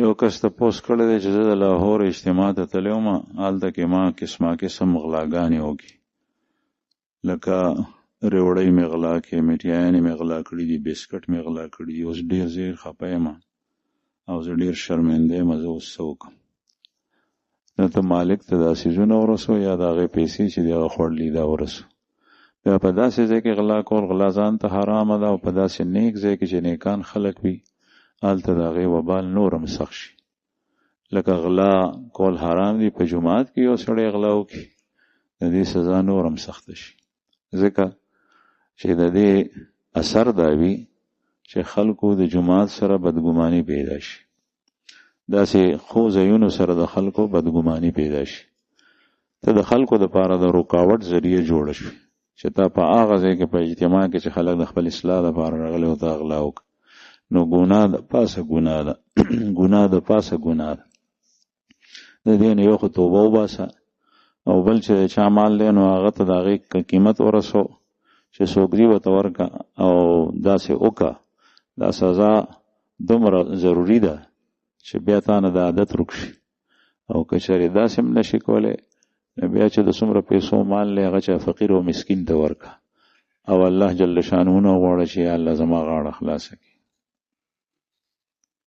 یو کس تپوس کړی دی چې زه د لاهور اجتماع ته تللی وم، هلته کې ما قسم غلاګانې وکړي، لکه ریوړۍ مې غلا کړې، میټیانې مې غلا کړي دي، بسکټ مې غلا کړي دي. اوس ډېر زیر خفه یم او زه ډېر شرمنده یم. زه اوس څه وکړم؟ نه ته مالک ته دا څیزونه ورسو یا د هغې پیسې چې دی هغه خوړلي دا ورسو. بیا په داسې ځای کې غلا کول، غلا ځان ته حرامه ده، او په داسې نیک ځای کې چې نیکان خلک وي هلته د هغې وبال نور هم سخت شي. لکه غلا کول حرام دي، په جومات کې یو سړی غلا وکړي د دې سزا نور هم سخته شي، ځکه چې د دې اثر دا وي چې خلکو د جومات سره بدګماني پیدا شي، داسې خو ځایونو سره د خلکو بدګماني پیدا شي. ته د خلکو د پاره د رکاوټ ذریعه جوړ شي چې تا په هغه ځای کې په اجتماع کې چې خلک د خپل اصلاح لپاره راغلي او ته غلا وکړه، نو ګناه د پاسه ګناه ده ګناه د پاسه ګناه ده. د دې نه یو خو توبه وباسه، او بل چې چا مال دی نو هغه ته د هغې قیمت ورسو چې څوک دي ورته ورکړه او داسې وکړه. دا سزا دومره ضروري ده چې بیا تا نه د عادت رک شي. او که چېرې داسې هم نشي کولی نو بیا چې د څومره پیسو مال دی هغه چا فقیر او مسکین ته ورکړه، او الله جل شانه وغواړه چې یا الله زما غاړه خلاصه کړي.